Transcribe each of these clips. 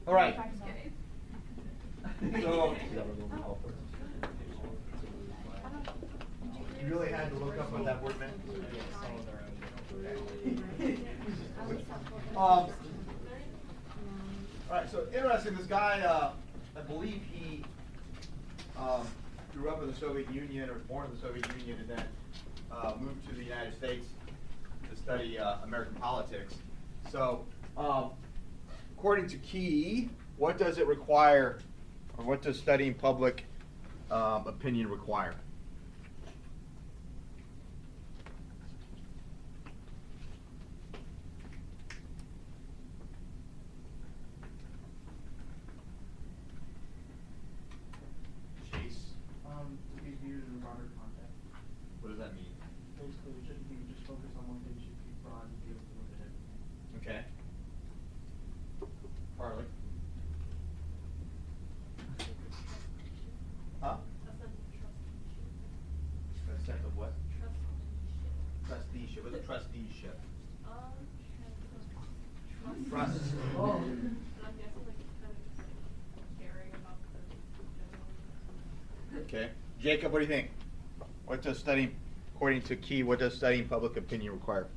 All right. So, You really had to look up what that word meant? all right, so interesting, this guy, I believe he grew up in the Soviet Union or was born in the Soviet Union and then moved to the United States to study American politics. So, according to Key, what does it require, or what does studying public opinion require? To be viewed in a broader context. What does that mean? Basically, it shouldn't be just focus on one thing, it should be broad and be able to look at everything. Okay. Harley? Huh? A sense of what? Trusteeship. What's a trusteeship? Trust. Oh. Okay. Jacob, what do you think? What does studying, according to Key, what does studying public opinion require?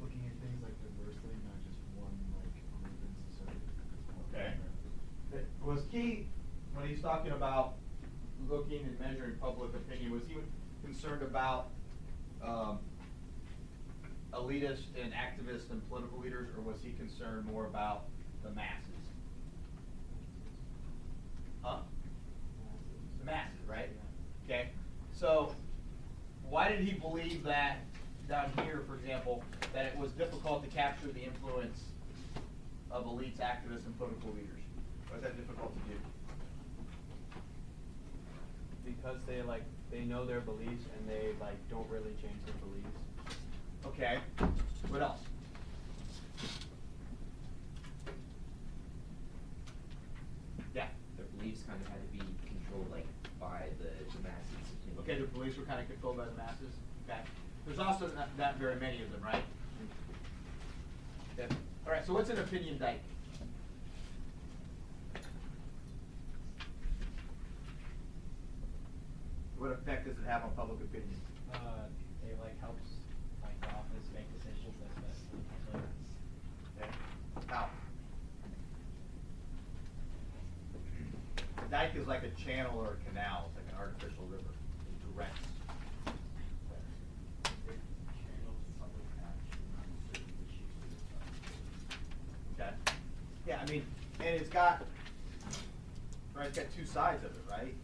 Looking at things like diversely, not just one like Okay. Was Key, when he's talking about looking and measuring public opinion, was he concerned about elitists and activists and political leaders, or was he concerned more about the masses? Huh? The masses, right? Okay. So, why did he believe that down here, for example, that it was difficult to capture the influence of elites, activists, and political leaders? Why is that difficult to do? Because they know their beliefs and they don't really change their beliefs. Okay. What else? Yeah. Their beliefs kind of had to be controlled by the masses. Okay, the beliefs were kind of controlled by the masses. Okay. There's also not very many of them, right? Okay. All right. So what's an opinion dike? What effect does it have on public opinion? It helps the office make decisions that's best for the public. Okay. How? A dike is like a channel or a canal. It's like an artificial river. It directs. Okay. Yeah, I mean, and it's got, right, it's got two sides of it, right?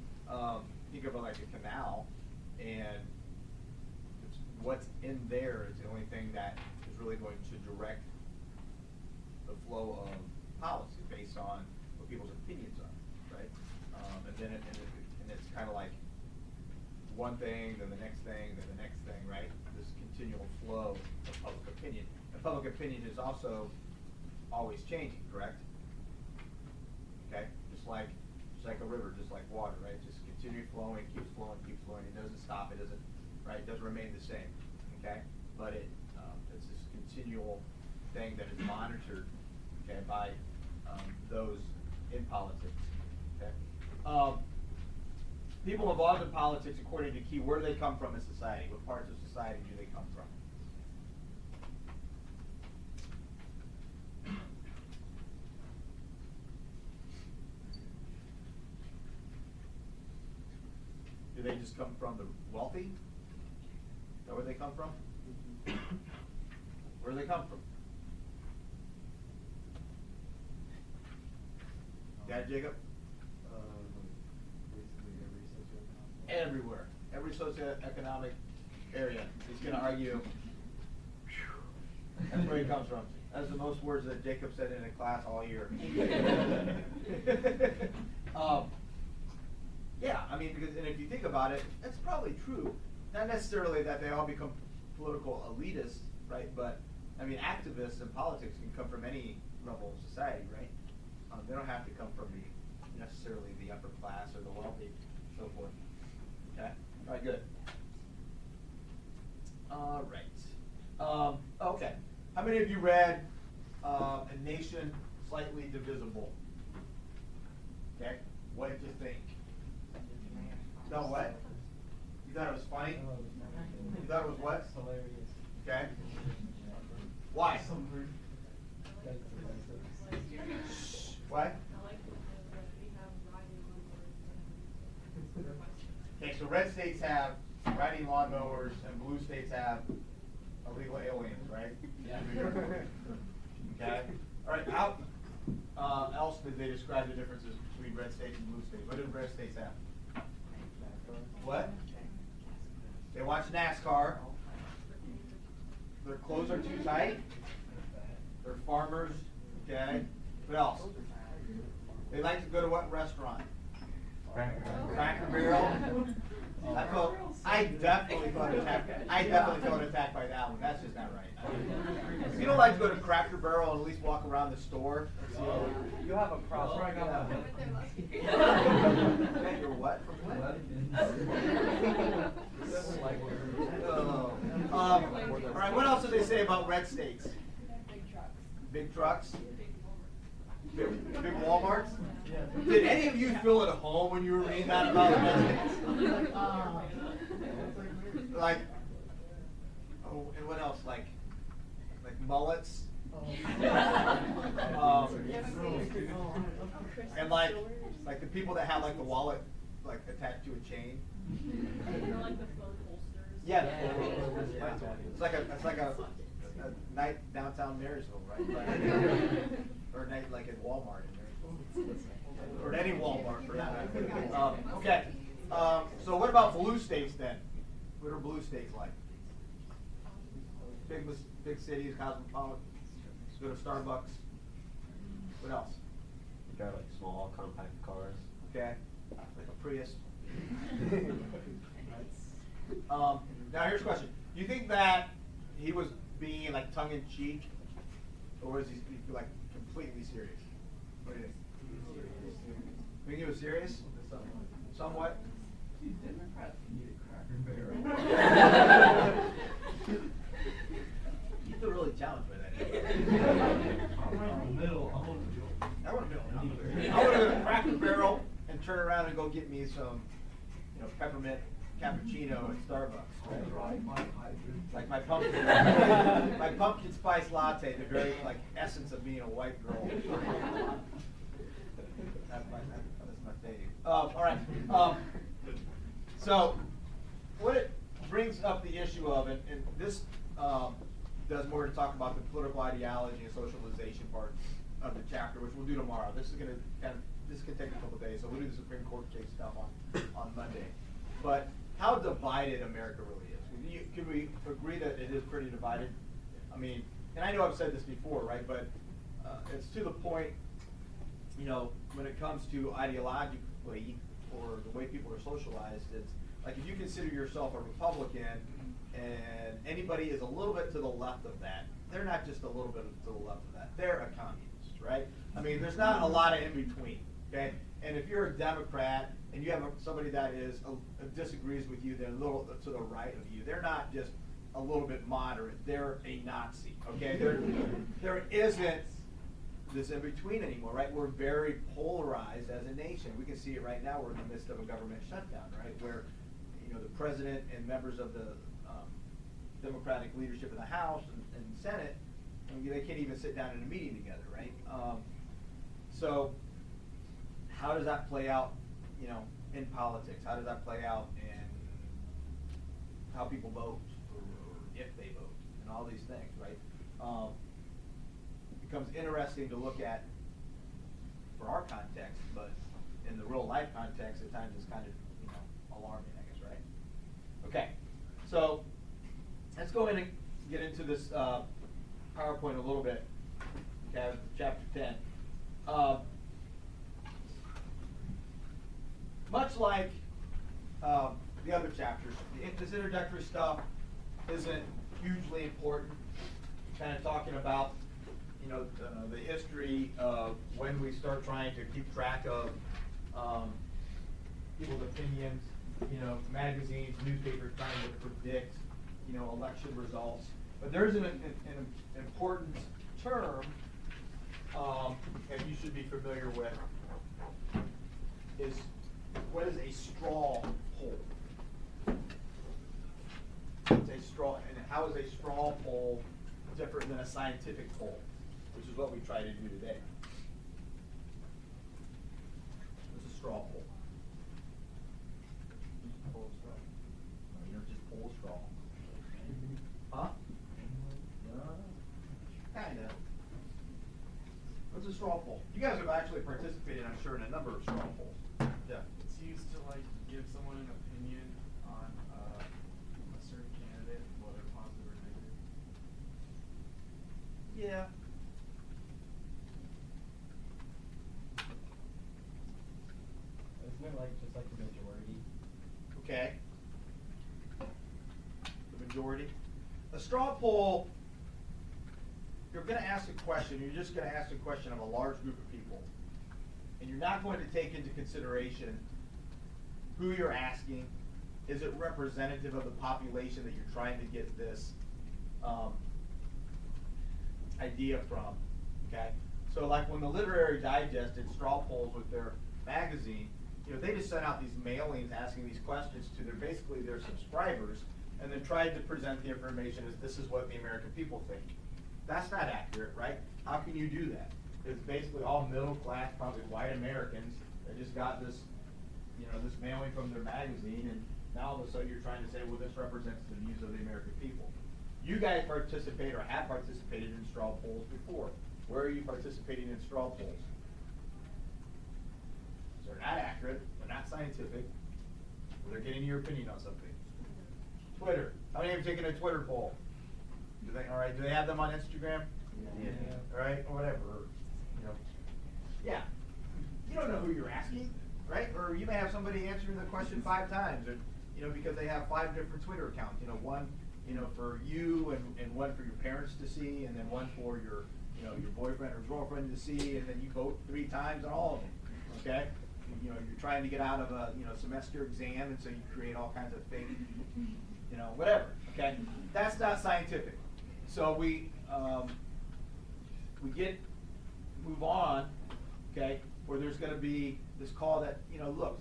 Think of it like a canal, and what's in there is the only thing that is really going to direct the flow of policy based on what people's opinions are, right? And then it's kind of like one thing, then the next thing, then the next thing, right? This continual flow of public opinion. And public opinion is also always changing, correct? Okay, just like a river, just like water, right? It just continues flowing, keeps flowing, keeps flowing. It doesn't stop. It doesn't, right? It doesn't remain the same. Okay, but it's this continual thing that is monitored, okay, by those in politics. Okay, people involved in politics, according to Key, where do they come from in society? What parts of society do they come from? Do they just come from the wealthy? Is that where they come from? Where do they come from? Yeah, Jacob? basically every socioeconomic. Everywhere. Every socioeconomic area. He's going to argue. That's where he comes from. That's the most words that Jacob said in a class all year. Yeah, I mean, because, and if you think about it, that's probably true. Not necessarily that they all become political elitists, right? But, I mean, activists in politics can come from any level of society, right? They don't have to come from necessarily the upper class or the wealthy, so forth. Okay? All right, good. All right. Okay. How many of you read A Nation Slightly Divisible? Okay, what did you think? No, what? You thought it was funny? You thought it was what? Hilarious. Okay. Why? What? I like that we have riding lawnmowers. Okay, so red states have riding lawnmowers and blue states have illegal aliens, right? Yeah. Okay. All right. How else did they describe the differences between red states and blue states? What did red states have? What? They watch NASCAR. Their clothes are too tight. They're farmers. Okay. What else? They like to go to what restaurant? Cracker Barrel. I definitely felt attacked. I definitely felt attacked by that one. That's just not right. If you don't like to go to Cracker Barrel and at least walk around the store, You have a problem. man, you're what? From what? All right. What else did they say about red states? Big trucks. Big trucks. Big Walmarts. Did any of you feel at home when you were reading that about red states? Like, oh, and what else? Like mullets. And like the people that have like the wallet like attached to a chain. Like the phone holsters. Yeah. It's like a night downtown Marysville, right? Or a night like in Walmart in Marysville. Or at any Walmart for that matter. Okay. So what about blue states then? What are blue states like? Big cities, cosmopolitan. Go to Starbucks. What else? You got like small compact cars. Okay. Like a Prius. Now here's a question. Do you think that he was being like tongue in cheek, or was he like completely serious? What do you think? You think he was serious? Somewhat. You feel really challenged by that. I want to go to Cracker Barrel and turn around and go get me some, peppermint cappuccino at Starbucks. Right? Like my pumpkin spice latte, the very essence of being a white girl. That's my fave. All right. So what it brings up the issue of, and this does more to talk about the political ideology and socialization part of the chapter, which we'll do tomorrow. This is going to this can take a couple of days, so we'll do the Supreme Court case stuff on Monday. But how divided America really is. Can we agree that it is pretty divided? I mean, and I know I've said this before, right? But it's to the point, when it comes to ideologically or the way people are socialized, it's like if you consider yourself a Republican and anybody is a little bit to the left of that, they're not just a little bit to the left of that. They're a communist, right? I mean, there's not a lot of in between, okay? And if you're a Democrat and you have somebody that disagrees with you, they're a little to the right of you. They're not just a little bit moderate. They're a Nazi, okay? There isn't this in between anymore, right? We're very polarized as a nation. We can see it right now. We're in the midst of a government shutdown, right? Where, the president and members of the Democratic leadership in the House and Senate, they can't even sit down in a meeting together, right? So how does that play out, in politics? How does that play out in how people vote, or if they vote, and all these things, right? It becomes interesting to look at for our context, but in the real life context, at times it's kind of, alarming, I guess, right? Okay, so let's go in and get into this PowerPoint a little bit. Okay, chapter 10. Much like the other chapters, this introductory stuff isn't hugely important. Kind of talking about, the history of when we start trying to keep track of people's opinions, magazines, newspapers trying to predict, election results. But there's an important term, and you should be familiar with, is what is a straw poll? It's a straw, and how is a straw poll different than a scientific poll, which is what we try to do today? What's a straw poll? Pull straw. No, you don't just pull straw. Huh? Kind of. What's a straw poll? You guys have actually participated, I'm sure, in a number of straw polls. Yeah. It's used to like give someone an opinion on a certain candidate, whether positive or negative. Yeah. Isn't it like, just like the majority? Okay. The majority. A straw poll, you're going to ask a question, you're just going to ask a question of a large group of people. And you're not going to take into consideration who you're asking. Is it representative of the population that you're trying to get this idea from? Okay? So like when the Literary Digest did straw polls with their magazine, you know, they just sent out these mailings asking these questions to basically their subscribers, and then tried to present the information as this is what the American people think. That's not accurate, right? How can you do that? It's basically all middle class, probably white Americans that just got this, you know, this mailing from their magazine, and now all of a sudden you're trying to say, well, this represents the views of the American people. You guys participate or have participated in straw polls before. Where are you participating in straw polls? So they're not accurate, they're not scientific, they're getting your opinion on something. Twitter. How many have taken a Twitter poll? Do they, all right, do they have them on Instagram? Yeah. All right, or whatever, you know. Yeah, you don't know who you're asking, right? Or you may have somebody answering the question 5 times, or, you know, because they have 5 different Twitter accounts, you know, one, you know, for you and one for your parents to see, and then one for your, you know, your boyfriend or girlfriend to see, and then you vote 3 times on all of them, okay? You know, you're trying to get out of a, you know, semester exam, and so you create all kinds of fake, you know, whatever, okay? That's not scientific. So we move on, okay, where there's going to be this call that, you know, look,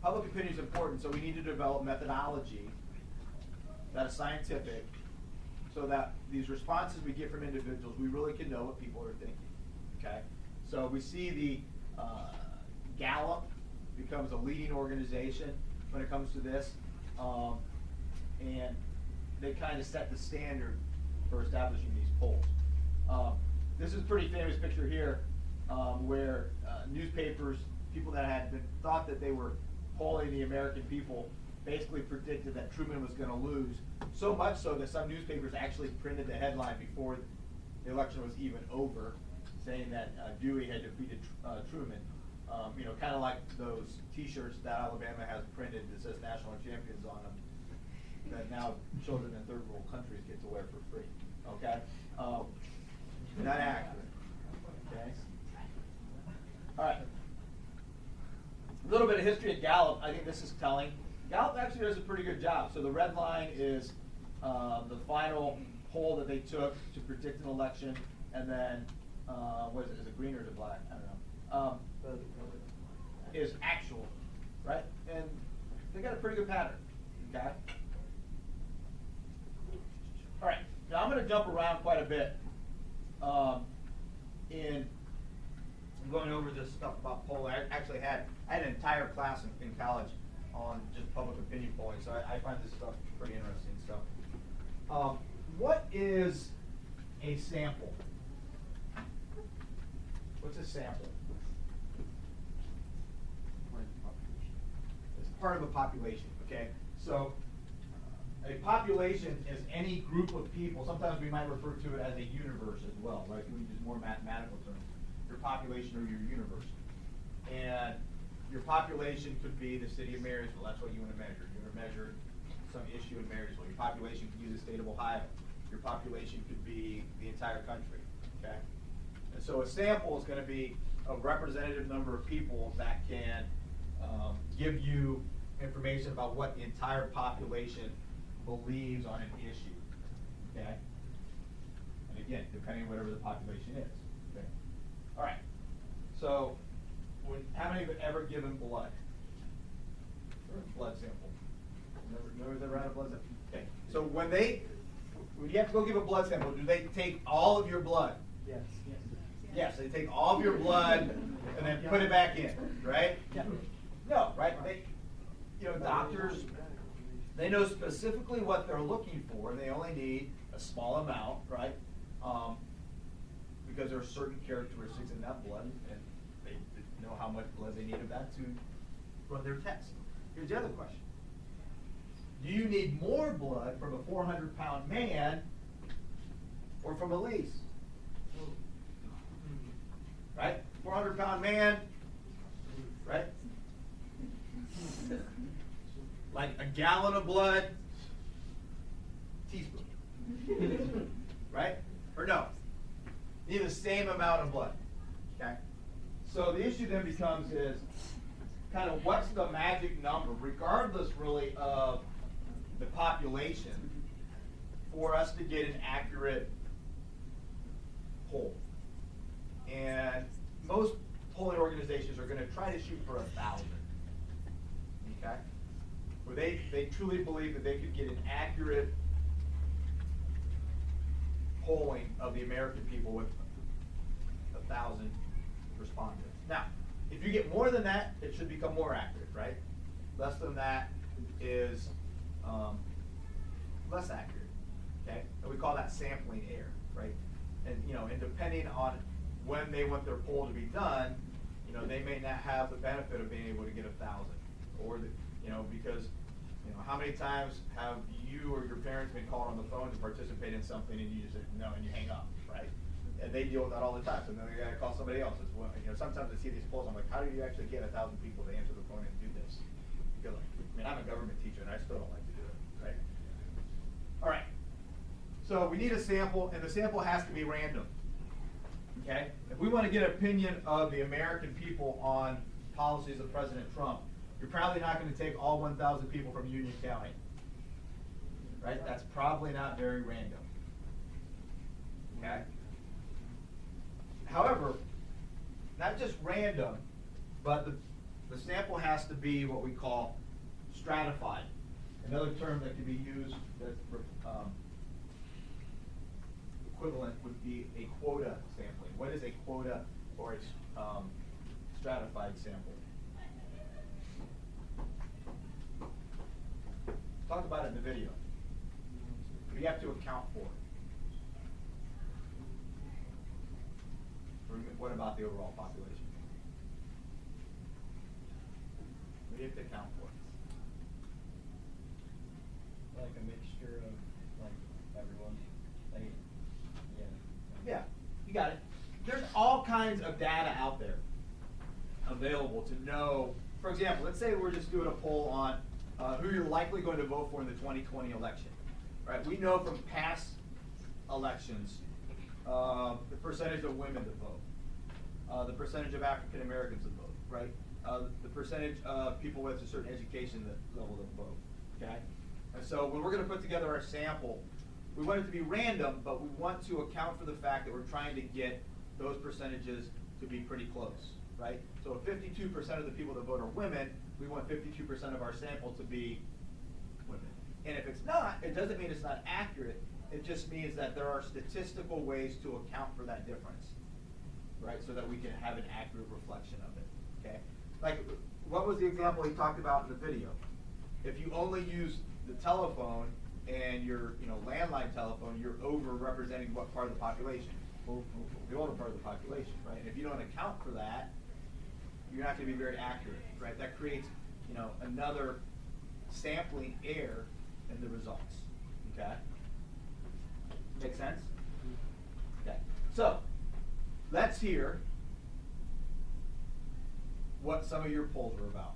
public opinion is important, so we need to develop methodology that is scientific, so that these responses we get from individuals, we really can know what people are thinking, okay? So we see the Gallup becomes a leading organization when it comes to this, and they kind of set the standard for establishing these polls. This is a pretty famous picture here, where newspapers, people that had been thought that they were polling the American people, basically predicted that Truman was going to lose. So much so that some newspapers actually printed the headline before the election was even over, saying that Dewey had defeated Truman. You know, kind of like those T-shirts that Alabama has printed that says "National Champions" on them, that now children in third world countries get to wear for free. Okay, not accurate. Okay. All right. A little bit of history at Gallup. I think this is telling. Gallup actually does a pretty good job. So the red line is the final poll that they took to predict an election, and then what is it? Is it green or is it black? I don't know. Is actual, right? And they got a pretty good pattern. Okay. All right. Now I'm going to jump around quite a bit in going over this stuff about polling. I actually had an entire class in college on just public opinion polling, so I find this stuff pretty interesting. So, what is a sample? What's a sample? It's part of a population, okay? So, a population is any group of people. Sometimes we might refer to it as a universe as well, right? We use more mathematical terms. Your population or your universe. And your population could be the city of Marysville. That's what you want to measure. You want to measure some issue in Marysville. Your population could be the state of Ohio. Your population could be the entire country, okay? And so a sample is going to be a representative number of people that can give you information about what the entire population believes on an issue, okay? again, depending on whatever the population is. Okay. All right. So, how many have ever given blood? Blood sample. Nobody's ever had a blood sample? Okay. So when you have to go give a blood sample, do they take all of your blood? Yes. Yes, they take all of your blood and then put it back in, right? Yeah. No, right? Doctors, they know specifically what they're looking for, and they only need a small amount, right? Because there are certain characteristics in that blood, and they know how much blood they need of that to run their test. Here's the other question. Do you need more blood from a 400-pound man or from Elise? Right? 400-pound man, right? Like a gallon of blood, teaspoon. Right? Or no? Need the same amount of blood. Okay? So the issue then becomes is kind of what's the magic number, regardless really of the population, for us to get an accurate poll. And most polling organizations are going to try to shoot for 1,000. Okay? Where they truly believe that they could get an accurate polling of the American people with 1,000 respondents. Now, if you get more than that, it should become more accurate, right? Less than that is less accurate. Okay? And we call that sampling error, right? And and depending on when they want their poll to be done, they may not have the benefit of being able to get 1,000, or because how many times have you or your parents been called on the phone to participate in something and you just said no and you hang up, right? And they deal with that all the time. So then they got to call somebody else as well. Sometimes I see these polls, I'm like, how do you actually get 1,000 people to answer the phone and do this? Because I'm a government teacher and I still don't like to do it, right? All right. So we need a sample, and the sample has to be random. Okay? If we want to get an opinion of the American people on policies of President Trump, you're probably not going to take all 1,000 people from Union County. Right? That's probably not very random. Okay? However, not just random, but the sample has to be what we call stratified. Another term that can be used that's equivalent would be a quota sampling. What is a quota or a stratified sample? Talked about it in the video. We have to account for it. What about the overall population? We have to account for it. Like a mixture of like everyone. Like, Yeah, you got it. There's all kinds of data out there available to know. For example, let's say we're just doing a poll on who you're likely going to vote for in the 2020 election. Right? We know from past elections the percentage of women that vote, the percentage of African Americans that vote, right? The percentage of people with a certain education level that vote. Okay? And so when we're going to put together our sample, we want it to be random, but we want to account for the fact that we're trying to get those percentages to be pretty close, right? So if 52% of the people that vote are women, we want 52% of our sample to be women. And if it's not, it doesn't mean it's not accurate. It just means that there are statistical ways to account for that difference, right? So that we can have an accurate reflection of it, okay? Like, what was the example he talked about in the video? If you only use the telephone and your landline telephone, you're over-representing what part of the population? The older part of the population, right? And if you don't account for that, you're not going to be very accurate, right? That creates, another sampling error in the results, okay? Make sense? Okay. So, let's hear what some of your polls were about.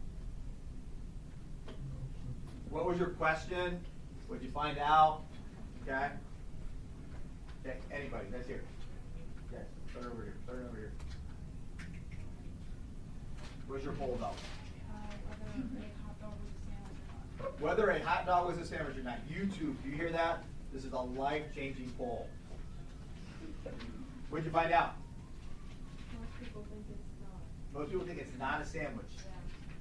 What was your question? What did you find out? Okay? Okay, anybody, let's hear. Yes, start over here, start over here. What's your poll about? Whether a hot dog was a sandwich or not. YouTube, do you hear that? This is a life-changing poll. What'd you find out? Most people think it's not. Most people think it's not a sandwich. Yeah.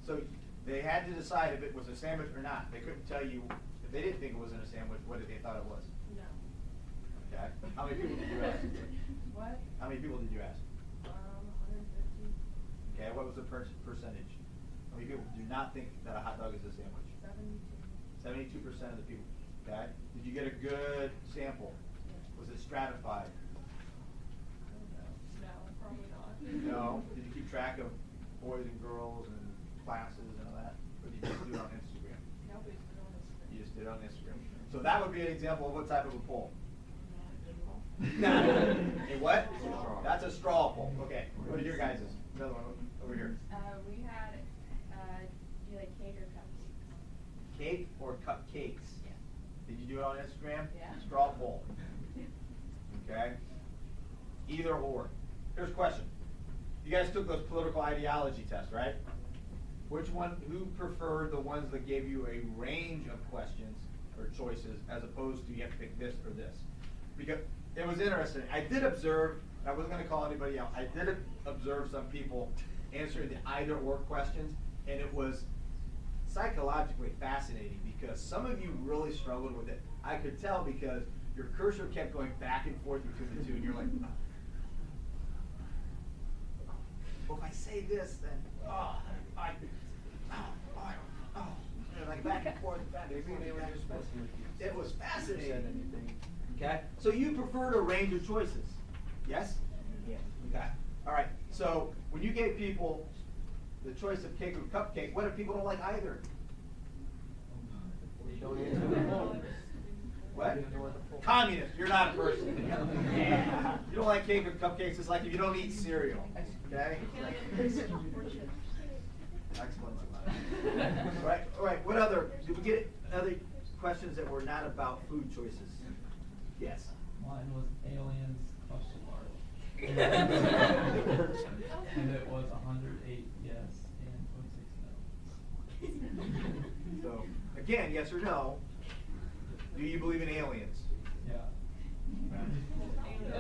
So they had to decide if it was a sandwich or not. They couldn't tell you, if they didn't think it wasn't a sandwich, what did they thought it was? No. Okay. How many people did you ask? What? How many people did you ask? 150. Okay, what was the percentage? How many people do not think that a hot dog is a sandwich? 72. 72% of the people. Okay. Did you get a good sample? Was it stratified? No, probably not. No. Did you keep track of boys and girls and classes and all that? Or did you just do it on Instagram? Nobody's been on this. You just did it on Instagram. So that would be an example of what type of a poll? A what? Straw. That's a straw poll. Okay. What are your guys'? Another one over here. We had, do you like cake or cupcakes? Cake or cupcakes? Yeah. Did you do it on Instagram? Yeah. Straw poll. Okay. Either or. Here's a question. You guys took those political ideology tests, right? Who preferred the ones that gave you a range of questions or choices as opposed to you have to pick this or this? Because it was interesting. I did observe, I wasn't going to call anybody out, I did observe some people answering the either or questions, and it was psychologically fascinating because some of you really struggled with it. I could tell because your cursor kept going back and forth between the two, and you're like, well, if I say this, then, like back and forth, back and forth. Maybe they were just messing with you. It was Said fascinating. anything. Okay, so you preferred a range of choices, yes? Yeah. Okay, all right. So when you gave people the choice of cake or cupcake, what if people don't like either? They don't answer the poll. What? You don't know what the poll- Communist, you're not a person. Yeah. You don't like cake or cupcakes, it's like if you don't eat cereal, okay? Excellent. All right, what other, did we get other questions that were not about food choices? Yes. Mine was aliens, question mark. And it was 108 yes and 26 no. So, again, yes or no, do you believe in aliens? Yeah. And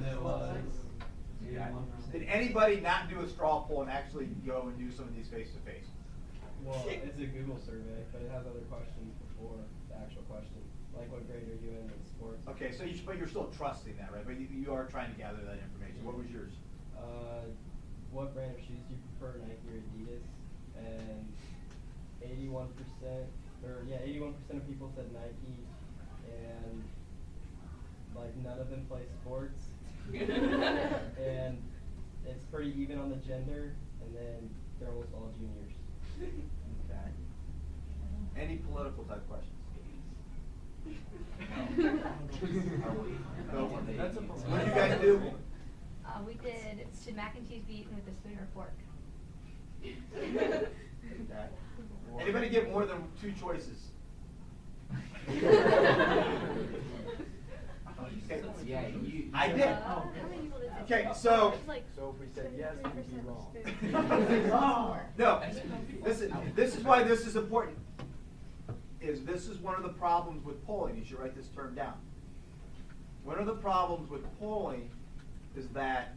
it was 81%. Did anybody not do a straw poll and actually go and do some of these face-to-face? Well, it's a Google survey, but it has other questions before the actual question. Like what grade are you in sports? Okay, so but you're still trusting that, right? But you are trying to gather that information. What was yours? What brand of shoes do you prefer, Nike or Adidas? And 81%, or yeah, 81% of people said Nike, and like none of them play sports. And it's pretty even on the gender, and then they're almost all juniors. Okay. Any political type questions? No. That's a What do you guys do? We did, should mac and cheese be eaten with a spoon or fork? Okay. Anybody get more than two choices? Okay. Yeah, I did. How many people did that? Okay, so. It's like So if we said yes, we'd be wrong. No, this is why this is important. This is one of the problems with polling. You should write this term down. One of the problems with polling is that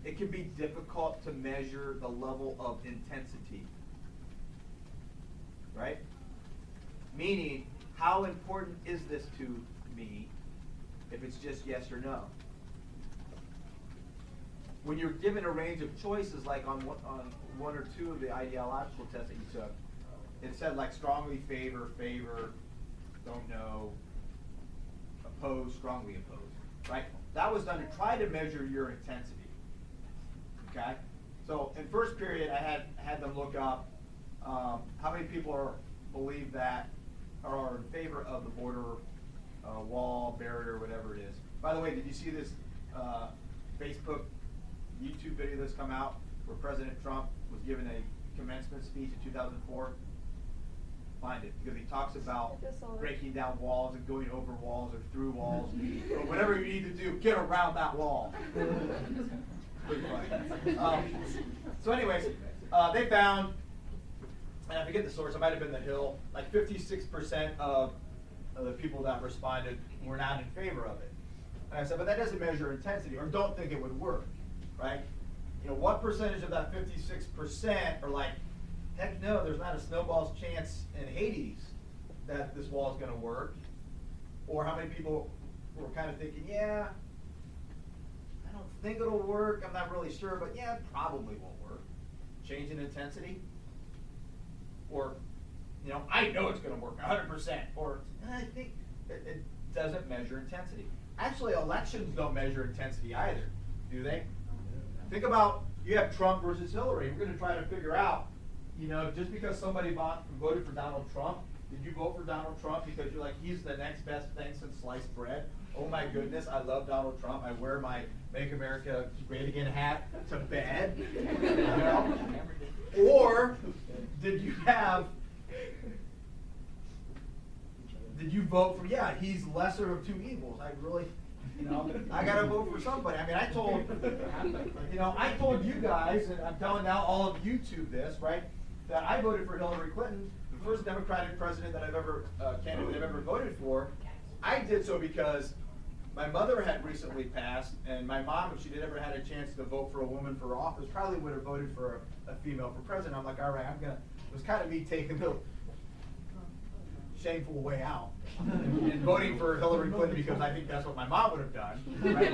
it can be difficult to measure the level of intensity. Right? Meaning, how important is this to me if it's just yes or no? When you're given a range of choices, like on one or two of the ideological tests that you took, it said like strongly favor, don't know, oppose, strongly oppose, right? That was done to try to measure your intensity, okay? So in first period, I had them look up how many people believe that or are in favor of the border wall, barrier, whatever it is. By the way, did you see this Facebook, YouTube video that's come out where President Trump was given a commencement speech in 2004? Find it, because he talks about breaking down walls and going over walls or through walls. But whatever you need to do, get around that wall. Pretty funny. So anyways, they found, and I forget the source, it might have been The Hill, like 56% of the people that responded were not in favor of it. And I said, but that doesn't measure intensity, or don't think it would work, right? You know, what percentage of that 56% are like, heck no, there's not a snowball's chance in Hades that this wall is going to work? Or how many people were kind of thinking, yeah, I don't think it'll work, I'm not really sure, but yeah, it probably won't work. Change in intensity? Or, you know, I know it's going to work 100%. Or, I think it doesn't measure intensity. Actually, elections don't measure intensity either, do they? Think about, you have Trump versus Hillary. We're going to try to figure out, you know, just because somebody voted for Donald Trump, did you vote for Donald Trump because you're like, he's the next best thing since sliced bread? Oh my goodness, I love Donald Trump. I wear my Make America Great Again hat to bed. You know? Or did you vote for, yeah, he's lesser of two evils. I really, you know, I gotta vote for somebody. I mean, I told you guys, and I'm telling now all of YouTube this, right, that I voted for Hillary Clinton, the first Democratic president that candidate I've ever voted for. I did so because my mother had recently passed, and my mom, if she had ever had a chance to vote for a woman for office, probably would have voted for a female for president. I'm like, all right, it was kind of me taking the shameful way out and voting for Hillary Clinton because I think that's what my mom would have done. Right?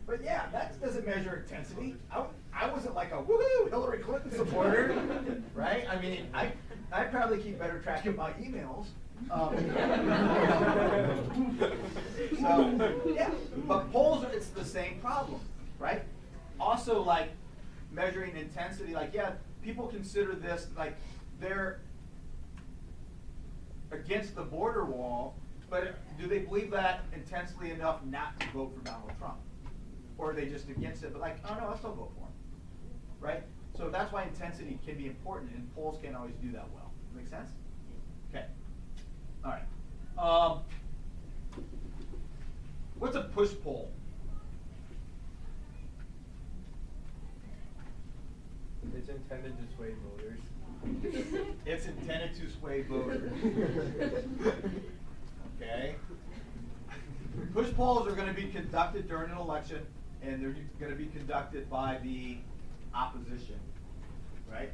But yeah, that doesn't measure intensity. I wasn't like a woohoo Hillary Clinton supporter, right? I mean, I probably keep better track of my emails. So yeah, but polls it's the same problem, right? Also, like measuring intensity, like yeah, people consider this like they're against the border wall, but do they believe that intensely enough not to vote for Donald Trump? Or are they just against it, but like, oh no, I'll still vote for him, right? So that's why intensity can be important, and polls can't always do that well. Make sense? Okay. All right. What's a push poll? It's intended to sway voters. It's intended to sway voters. Okay. Push polls are going to be conducted during an election, and they're going to be conducted by the opposition, right?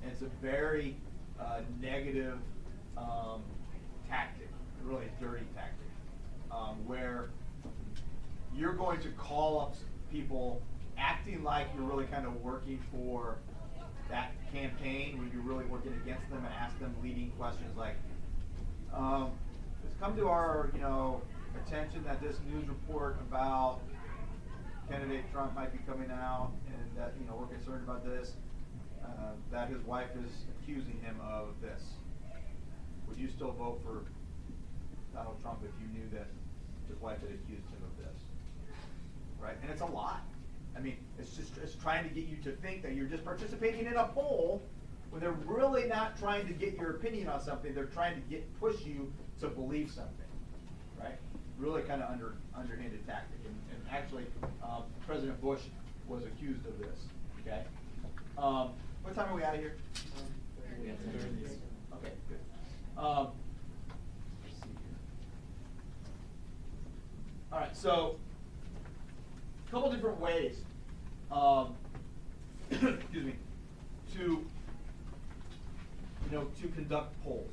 And it's a very negative tactic, really a dirty tactic, where you're going to call up people acting like you're really kind of working for that campaign when you're really working against them, and ask them leading questions like, it's come to our, attention that this news report about candidate Trump might be coming out, and that, we're concerned about this, that his wife is accusing him of this. Would you still vote for Donald Trump if you knew that his wife had accused him of this? Right? And it's a lie. I mean, it's trying to get you to think that you're just participating in a poll when they're really not trying to get your opinion on something. They're trying to push you to believe something, right? Really kind of underhanded tactic. And actually, President Bush was accused of this, okay? What time are we out of here? Okay, good. Let's see here. All right, so a couple different ways, excuse me, to conduct polls.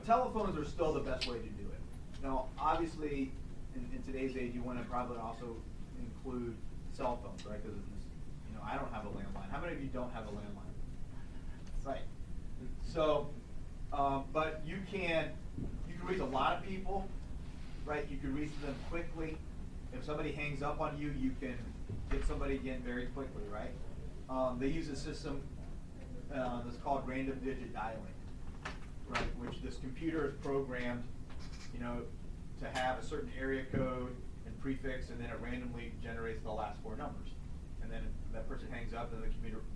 Telephones are still the best way to do it. Now, obviously, in today's age, you want to probably also include cell phones, right? Because I don't have a landline. How many of you don't have a landline? Right. So, but you can reach a lot of people, right? You can reach them quickly. If somebody hangs up on you, you can get somebody again very quickly, right? They use a system that's called random digit dialing, right? Which this computer is programmed, to have a certain area code and prefix, and then it randomly generates the last four numbers. And then if that person hangs up, then the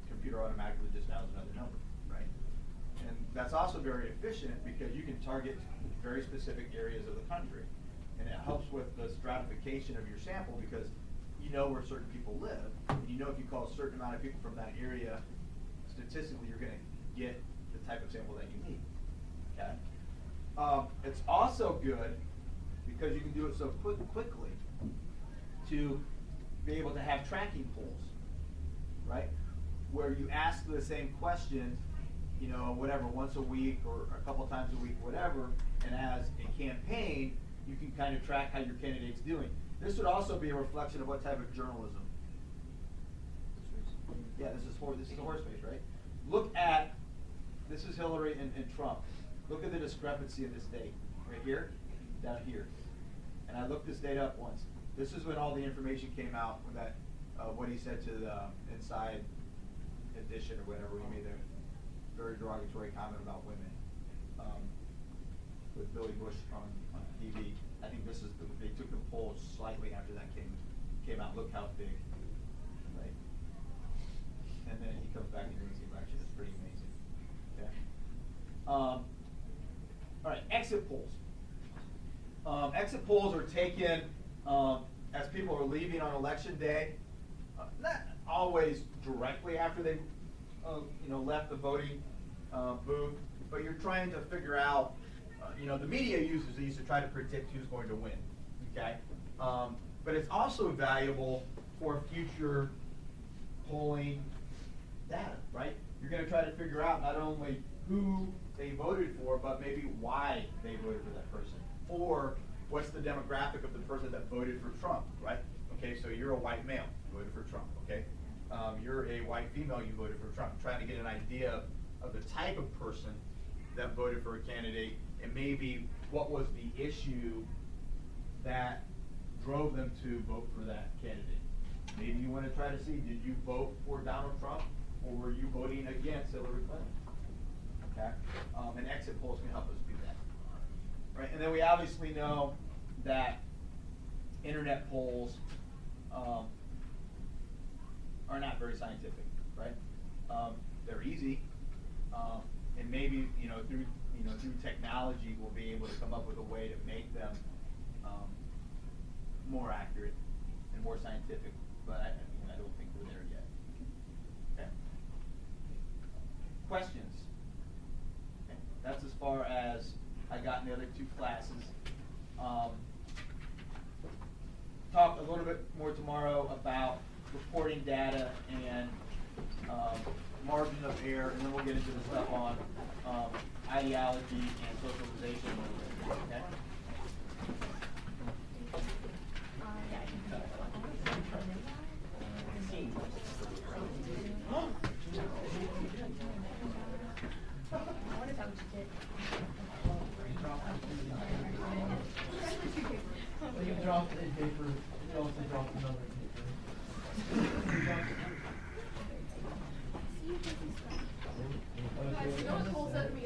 computer automatically just dials another number, right? And that's also very efficient because you can target very specific areas of the country. And it helps with the stratification of your sample because you know where certain people live. And you know if you call a certain amount of people from that area, statistically you're going to get the type of sample that you need. Okay? It's also good because you can do it so quickly, to be able to have tracking polls, right? Where you ask the same questions, you know, whatever, once a week or a couple times a week, whatever, and as a campaign, you can kind of track how your candidate's doing. This would also be a reflection of what type of journalism. Yeah, this is a horse face, right? Look at, this is Hillary and Trump. Look at the discrepancy in this date, right here, down here. And I looked this date up once. This is when all the information came out, when that, what he said to the Inside Edition or whatever, he made a very derogatory comment about women, with Billy Bush on TV. I think this is, they took the poll slightly after that came out. Look how big, right? And then he comes back and wins the election. It's pretty amazing. Okay. All right, exit polls. Exit polls are taken as people are leaving on election day, not always directly after they've left the voting booth, but you're trying to figure out, the media uses these to try to predict who's going to win, okay? But it's also valuable for future polling data, right? You're going to try to figure out not only who they voted for, but maybe why they voted for that person, or what's the demographic of the person that voted for Trump, right? Okay, so you're a white male, you voted for Trump, okay? You're a white female, you voted for Trump. Trying to get an idea of the type of person that voted for a candidate, and maybe what was the issue that drove them to vote for that candidate. Maybe you want to try to see, did you vote for Donald Trump, or were you voting against Hillary Clinton? Okay, and exit polls can help us do that. Right, and then we obviously know that internet polls are not very scientific, right? They're easy, and maybe through technology we'll be able to come up with a way to make them more accurate and more scientific. But I don't think we're there yet. Okay. Questions? Okay. That's as far as I got in the other two classes. Talk a little bit more tomorrow about reporting data and margin of error, and then we'll get into the stuff on ideology and socialization. Okay? What about what you did? Well, you dropped a paper, you also dropped another paper. Guys, you know what Cole said to me